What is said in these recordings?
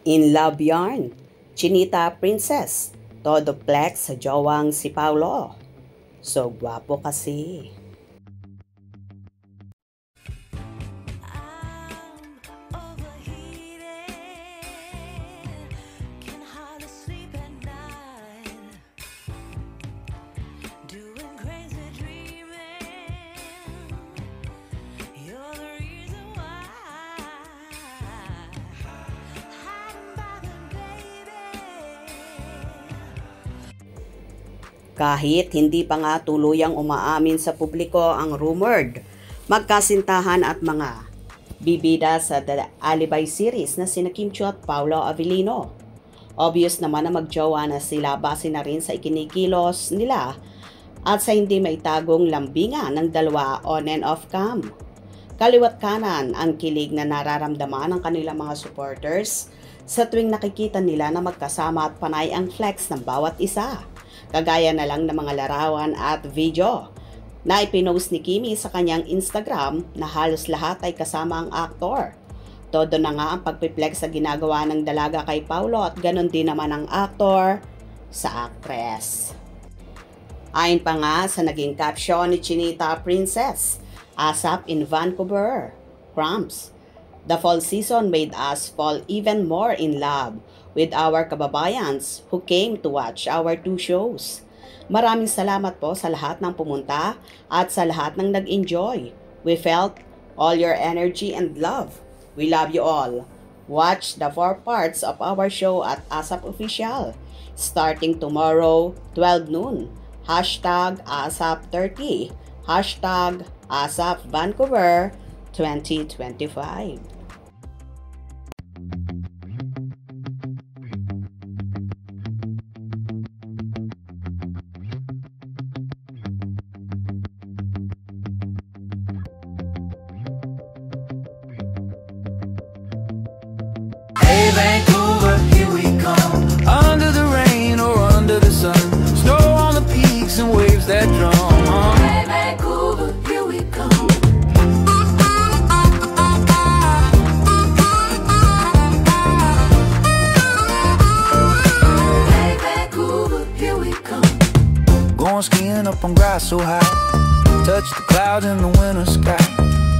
In love yarn, Chinita Princess, todo flex sa jowang si Paulo. So gwapo kasi. Kahit hindi pa nga tuluyang umaamin sa publiko ang rumored magkasintahan at mga bibida sa The Alibay series na sina Kim Chiu at Paolo Avellino. Obvious naman na magjowa na sila base na rin sa ikinikilos nila at sa hindi maitagong lambingan ng dalawa on and off cam. Kaliwat kanan ang kilig na nararamdaman ng kanilang mga supporters sa tuwing nakikita nila na magkasama at panay ang flex ng bawat isa. Kagaya na lang ng mga larawan at video na ipinost ni Kimi sa kanyang Instagram na halos lahat ay kasama ang aktor. Todo na nga ang pagpiplex sa ginagawa ng dalaga kay Paulo at ganon din naman ang aktor sa actress. Ayon pa nga sa naging caption ni Chinita Princess, ASAP in Vancouver, cramps. The fall season made us fall even more in love with our kababayans who came to watch our 2 shows. Maraming salamat po sa lahat ng pumunta at sa lahat ng nag-enjoy. We felt all your energy and love. We love you all. Watch the 4 parts of our show at ASAP Official starting tomorrow 12 noon. #ASAP30 #ASAP Vancouver 2025. Hey Vancouver, here we come. Under the rain or under the sun, snow on the peaks and waves that drum. Hey Vancouver, here we come. Hey Vancouver, here we come. Going skiing up on grass so high, touch the clouds in the winter sky.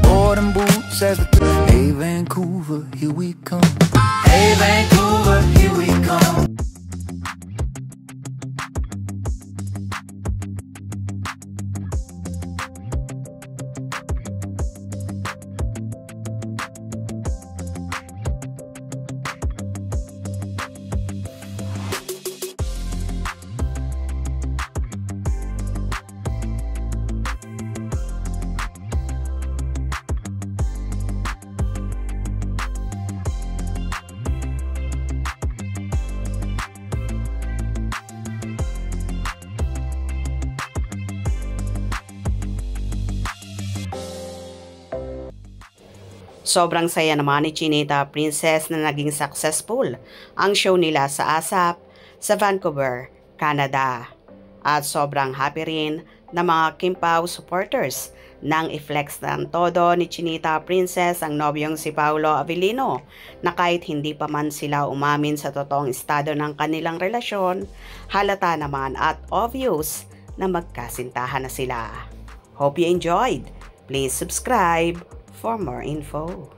Boarding boots as the Hey Vancouver, here we come. Hey Vancouver, here we come. Sobrang saya naman ni Chinita Princess na naging successful ang show nila sa ASAP sa Vancouver, Canada. At sobrang happy rin na mga Kim Pao supporters nang i-flex ng todo ni Chinita Princess ang nobyong si Paolo Avellino na kahit hindi pa man sila umamin sa totoong estado ng kanilang relasyon, halata naman at obvious na magkasintahan na sila. Hope you enjoyed. Please subscribe for more info.